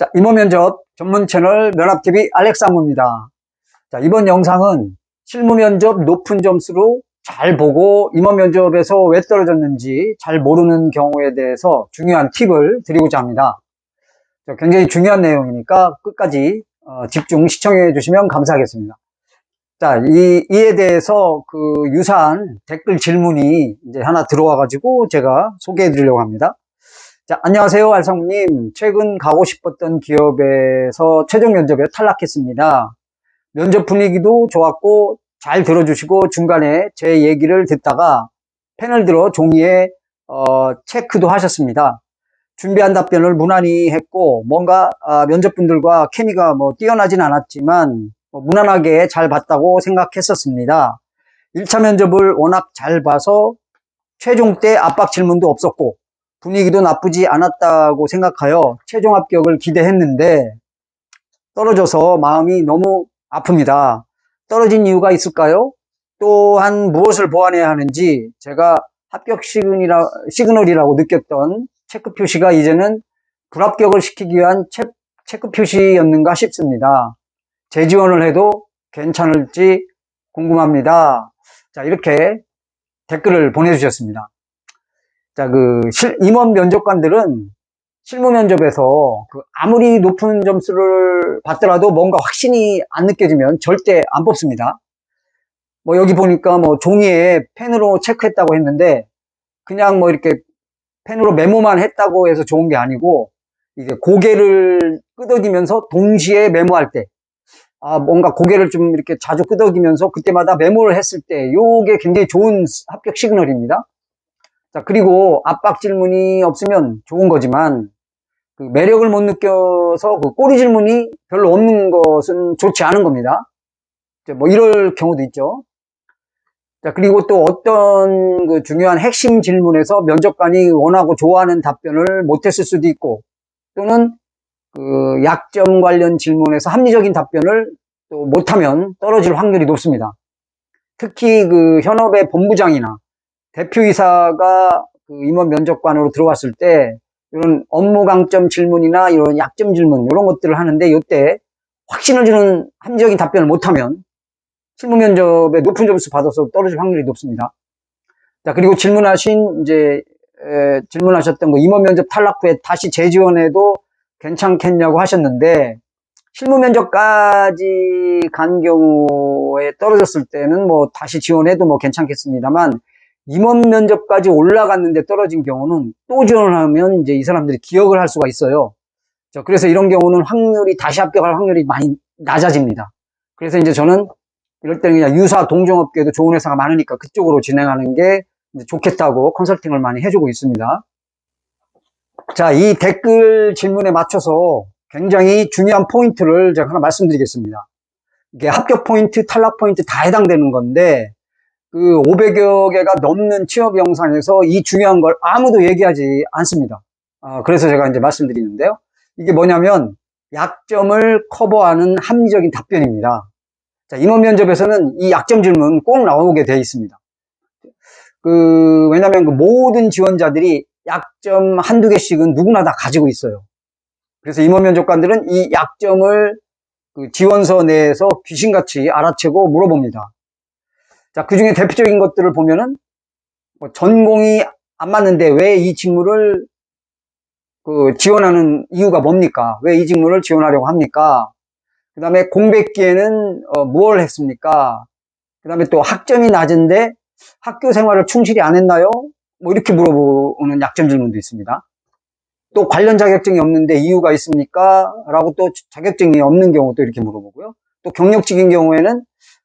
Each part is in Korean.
자, 임원 면접 전문 채널 면합TV 알렉산더입니다. 자, 이번 영상은 실무 면접 높은 점수로 잘 보고 임원 면접에서 왜 떨어졌는지 잘 모르는 경우에 대해서 중요한 팁을 드리고자 합니다. 자, 굉장히 중요한 내용이니까 끝까지 집중 시청해 주시면 감사하겠습니다. 자, 이에 대해서 유사한 댓글 질문이 이제 하나 들어와 가지고 제가 소개해 드리려고 합니다. 자, 안녕하세요, 알상무님. 최근 가고 싶었던 기업에서 최종 면접에 탈락했습니다. 면접 분위기도 좋았고 잘 들어주시고 중간에 제 얘기를 듣다가 펜을 들어 종이에 체크도 하셨습니다. 준비한 답변을 무난히 했고 뭔가 면접분들과 케미가 뛰어나진 않았지만 무난하게 잘 봤다고 생각했었습니다. 1차 면접을 워낙 잘 봐서 최종 때 압박 질문도 없었고 분위기도 나쁘지 않았다고 생각하여 최종 합격을 기대했는데 떨어져서 마음이 너무 아픕니다. 떨어진 이유가 있을까요? 또한 무엇을 보완해야 하는지 제가 합격 시그널이라고 느꼈던 체크 표시가 이제는 불합격을 시키기 위한 체크 표시였는가 싶습니다. 재지원을 해도 괜찮을지 궁금합니다. 자, 이렇게 댓글을 보내주셨습니다. 자, 임원 면접관들은 실무 면접에서 아무리 높은 점수를 받더라도 뭔가 확신이 안 느껴지면 절대 안 뽑습니다. 여기 보니까 종이에 펜으로 체크했다고 했는데 그냥 이렇게 펜으로 메모만 했다고 해서 좋은 게 아니고 이게 고개를 끄덕이면서 동시에 메모할 때 뭔가 고개를 좀 이렇게 자주 끄덕이면서 그때마다 메모를 했을 때 요게 굉장히 좋은 합격 시그널입니다. 자, 그리고 압박 질문이 없으면 좋은 거지만 매력을 못 느껴서 꼬리 질문이 별로 없는 것은 좋지 않은 겁니다. 이럴 경우도 있죠. 자, 그리고 또 어떤 중요한 핵심 질문에서 면접관이 원하고 좋아하는 답변을 못했을 수도 있고 또는 약점 관련 질문에서 합리적인 답변을 또 못하면 떨어질 확률이 높습니다. 특히 현업의 본부장이나 대표이사가 임원 면접관으로 들어왔을 때 이런 업무 강점 질문이나 이런 약점 질문 이런 것들을 하는데 이때 확신을 주는 합리적인 답변을 못하면 실무 면접에 높은 점수 받아서 떨어질 확률이 높습니다. 자, 그리고 질문하셨던 임원 면접 탈락 후에 다시 재지원해도 괜찮겠냐고 하셨는데 실무 면접까지 간 경우에 떨어졌을 때는 다시 지원해도 괜찮겠습니다만 임원 면접까지 올라갔는데 떨어진 경우는 또 지원을 하면 이제 이 사람들이 기억을 할 수가 있어요. 그래서 이런 경우는 다시 합격할 확률이 많이 낮아집니다. 그래서 이제 저는 이럴 때는 그냥 유사 동종업계도 좋은 회사가 많으니까 그쪽으로 진행하는 게 좋겠다고 컨설팅을 많이 해주고 있습니다. 자, 이 댓글 질문에 맞춰서 굉장히 중요한 포인트를 제가 하나 말씀드리겠습니다. 이게 합격 포인트, 탈락 포인트 다 해당되는 건데 500여 개가 넘는 취업 영상에서 이 중요한 걸 아무도 얘기하지 않습니다. 그래서 제가 이제 말씀드리는데요. 이게 뭐냐면 약점을 커버하는 합리적인 답변입니다. 자, 임원 면접에서는 이 약점 질문 꼭 나오게 되어 있습니다. 왜냐면 모든 지원자들이 약점 한두 개씩은 누구나 다 가지고 있어요. 그래서 임원 면접관들은 이 약점을 지원서 내에서 귀신같이 알아채고 물어봅니다. 자, 그 중에 대표적인 것들을 보면은 전공이 안 맞는데 왜 이 직무를 지원하는 이유가 뭡니까? 왜 이 직무를 지원하려고 합니까? 그 다음에 공백기에는 무엇을 했습니까? 그 다음에 또 학점이 낮은데 학교 생활을 충실히 안 했나요? 이렇게 물어보는 약점 질문도 있습니다. 또 관련 자격증이 없는데 이유가 있습니까? 라고 또 자격증이 없는 경우도 이렇게 물어보고요. 또 경력직인 경우에는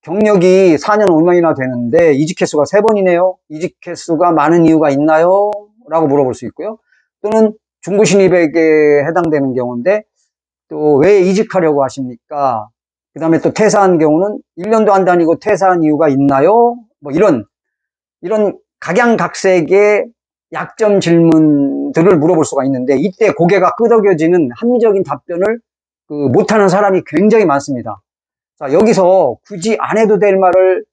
경력이 4년 5년이나 되는데 이직 횟수가 3번이네요. 이직 횟수가 많은 이유가 있나요? 라고 물어볼 수 있고요. 또는 중고 신입에게 해당되는 경우인데 또 왜 이직하려고 하십니까? 그 다음에 또 퇴사한 경우는 1년도 안 다니고 퇴사한 이유가 있나요? 이런 각양각색의 약점 질문들을 물어볼 수가 있는데 이때 고개가 끄덕여지는 합리적인 답변을 못하는 사람이 굉장히 많습니다. 자, 여기서 굳이 안 해도 될 말을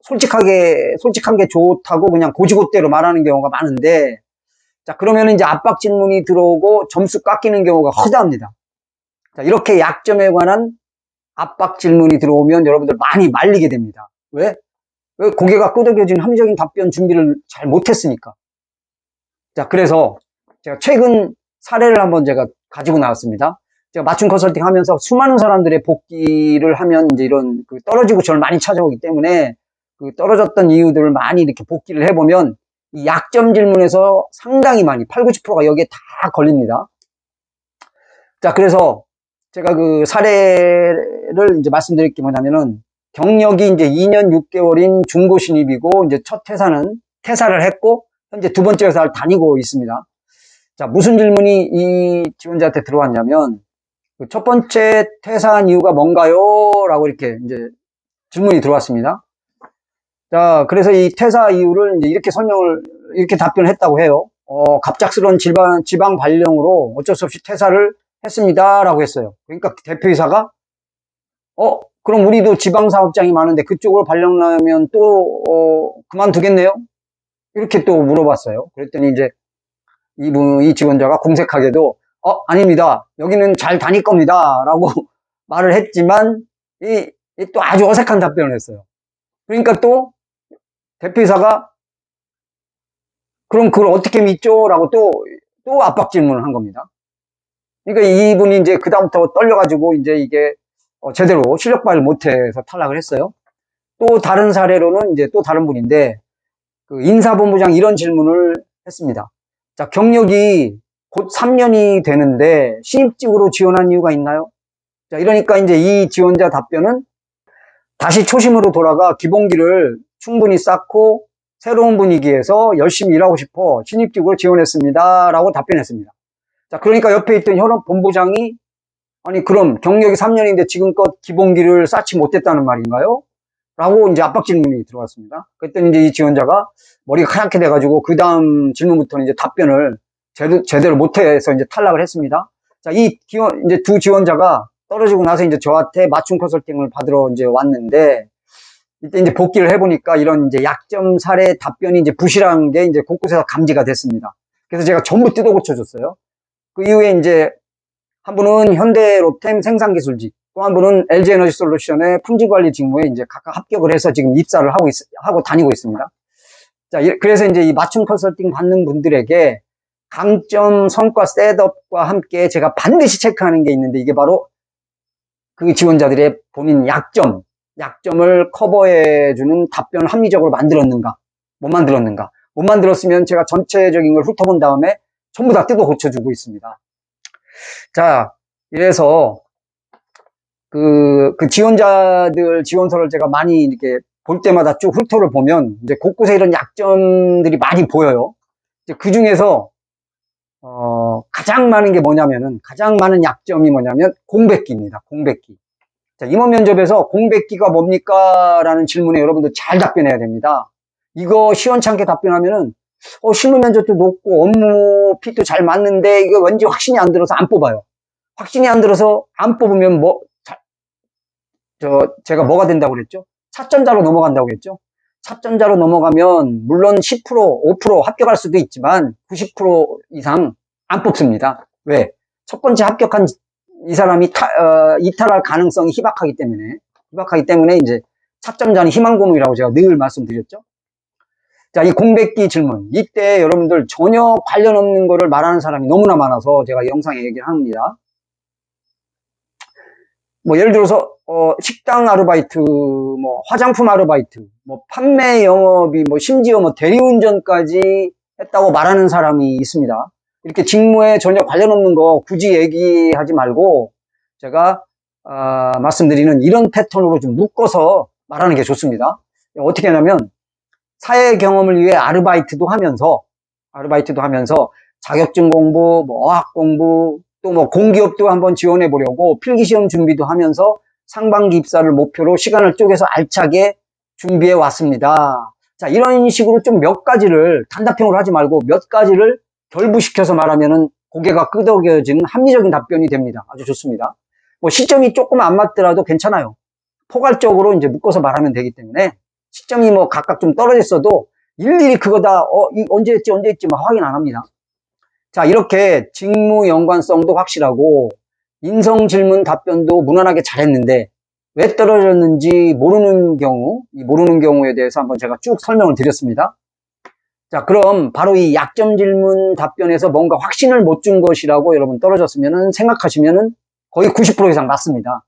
솔직한 게 좋다고 그냥 고지고대로 말하는 경우가 많은데, 자, 그러면 이제 압박 질문이 들어오고 점수 깎이는 경우가 허다합니다. 자, 이렇게 약점에 관한 압박 질문이 들어오면 여러분들 많이 말리게 됩니다. 왜? 왜 고개가 끄덕여진 합리적인 답변 준비를 잘 못했으니까. 자, 그래서 제가 최근 사례를 한번 제가 가지고 나왔습니다. 제가 맞춤 컨설팅 하면서 수많은 사람들의 복귀를 하면 이제 이런 떨어지고 저를 많이 찾아오기 때문에 떨어졌던 이유들을 많이 이렇게 복귀를 해보면 이 약점 질문에서 상당히 많이 8, 90%가 여기에 다 걸립니다. 자, 그래서 제가 그 사례를 이제 말씀드릴 게 뭐냐면은 경력이 이제 2년 6개월인 중고 신입이고 이제 첫 퇴사를 했고 현재 두 번째 회사를 다니고 있습니다. 자, 무슨 질문이 이 지원자한테 들어왔냐면 첫 번째 퇴사한 이유가 뭔가요? 라고 이렇게 이제 질문이 들어왔습니다. 자, 그래서 이 퇴사 이유를 이제 이렇게 답변을 했다고 해요. 갑작스러운 지방 발령으로 어쩔 수 없이 퇴사를 했습니다. 라고 했어요. 그러니까 대표이사가, 그럼 우리도 지방 사업장이 많은데 그쪽으로 발령 나면 또, 그만두겠네요? 이렇게 또 물어봤어요. 그랬더니 이제 이 지원자가 공색하게도, 아닙니다. 여기는 잘 다닐 겁니다. 라고 말을 했지만, 또 아주 어색한 답변을 했어요. 그러니까 또 대표이사가 그럼 그걸 어떻게 믿죠? 라고 또 압박 질문을 한 겁니다. 그러니까 이분이 이제 그다음부터 떨려가지고 이제 이게 제대로 실력 발휘를 못해서 탈락을 했어요. 또 다른 사례로는 이제 또 다른 분인데 그 인사본부장 이런 질문을 했습니다. 자, 경력이 곧 3년이 되는데 신입직으로 지원한 이유가 있나요? 자, 이러니까 이제 이 지원자 답변은 다시 초심으로 돌아가 기본기를 충분히 쌓고 새로운 분위기에서 열심히 일하고 싶어 신입직으로 지원했습니다. 라고 답변했습니다. 자, 그러니까 옆에 있던 현업 본부장이 아니, 그럼 경력이 3년인데 지금껏 기본기를 쌓지 못했다는 말인가요? 라고 이제 압박 질문이 들어왔습니다. 그랬더니 이제 이 지원자가 머리가 하얗게 돼가지고 그 다음 질문부터는 이제 답변을 제대로 못해서 이제 탈락을 했습니다. 자, 이제 두 지원자가 떨어지고 나서 이제 저한테 맞춤 컨설팅을 받으러 이제 왔는데 이때 이제 복귀를 해보니까 이런 이제 약점 사례 답변이 이제 부실한 게 이제 곳곳에서 감지가 됐습니다. 그래서 제가 전부 뜯어 고쳐줬어요. 그 이후에 이제 한 분은 현대로템 생산기술직, 또 한 분은 LG에너지솔루션의 품질관리 직무에 이제 각각 합격을 해서 지금 입사를 하고 다니고 있습니다. 자, 그래서 이제 이 맞춤 컨설팅 받는 분들에게 강점, 성과, 셋업과 함께 제가 반드시 체크하는 게 있는데 이게 바로 그 지원자들의 본인 약점을 커버해주는 답변을 합리적으로 만들었는가, 못 만들었는가. 못 만들었으면 제가 전체적인 걸 훑어본 다음에 전부 다 뜯어 고쳐주고 있습니다. 자, 이래서 그 지원자들 지원서를 제가 많이 이렇게 볼 때마다 쭉 훑어를 보면 이제 곳곳에 이런 약점들이 많이 보여요. 그 중에서 가장 많은 약점이 뭐냐면 공백기입니다. 공백기. 자, 임원 면접에서 공백기가 뭡니까? 라는 질문에 여러분들 잘 답변해야 됩니다. 이거 시원찮게 답변하면은 실무 면접도 높고 업무 핏도 잘 맞는데 이거 왠지 확신이 안 들어서 안 뽑아요. 확신이 안 들어서 안 뽑으면 제가 뭐가 된다고 그랬죠? 차점자로 넘어간다고 그랬죠? 차점자로 넘어가면 물론 10%, 5% 합격할 수도 있지만 90% 이상 안 뽑습니다. 왜? 첫 번째 합격한 이 사람이 이탈할 가능성이 희박하기 때문에 이제 차점자는 희망고문이라고 제가 늘 말씀드렸죠. 자, 이 공백기 질문. 이때 여러분들 전혀 관련 없는 거를 말하는 사람이 너무나 많아서 제가 영상에 얘기를 합니다. 뭐 예를 들어서 식당 아르바이트, 뭐 화장품 아르바이트, 뭐 판매 영업이 뭐 심지어 뭐 대리운전까지 했다고 말하는 사람이 있습니다. 이렇게 직무에 전혀 관련 없는 거 굳이 얘기하지 말고 제가 말씀드리는 이런 패턴으로 좀 묶어서 말하는 게 좋습니다. 어떻게 하냐면 사회 경험을 위해 아르바이트도 하면서 자격증 공부, 뭐 어학 공부, 또 뭐 공기업도 한번 지원해 보려고 필기시험 준비도 하면서 상반기 입사를 목표로 시간을 쪼개서 알차게 준비해 왔습니다. 자, 이런 식으로 좀 몇 가지를 단답형으로 하지 말고 몇 가지를 결부시켜서 말하면은 고개가 끄덕여지는 합리적인 답변이 됩니다. 아주 좋습니다. 뭐 시점이 조금 안 맞더라도 괜찮아요. 포괄적으로 이제 묶어서 말하면 되기 때문에 시점이 뭐 각각 좀 떨어졌어도 일일이 그거 다 언제 했지 막 확인 안 합니다. 자, 이렇게 직무 연관성도 확실하고 인성 질문 답변도 무난하게 잘했는데 왜 떨어졌는지 모르는 경우, 이 모르는 경우에 대해서 한번 제가 쭉 설명을 드렸습니다. 자, 그럼 바로 이 약점 질문 답변에서 뭔가 확신을 못 준 것이라고 여러분 떨어졌으면 생각하시면 거의 90% 이상 맞습니다.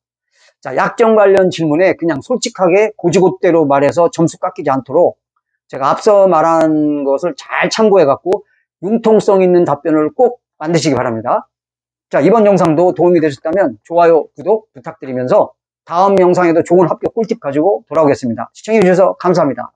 자, 약점 관련 질문에 그냥 솔직하게 고지고대로 말해서 점수 깎이지 않도록 제가 앞서 말한 것을 잘 참고해 갖고 융통성 있는 답변을 꼭 만드시기 바랍니다. 자, 이번 영상도 도움이 되셨다면 좋아요, 구독 부탁드리면서 다음 영상에도 좋은 합격 꿀팁 가지고 돌아오겠습니다. 시청해 주셔서 감사합니다.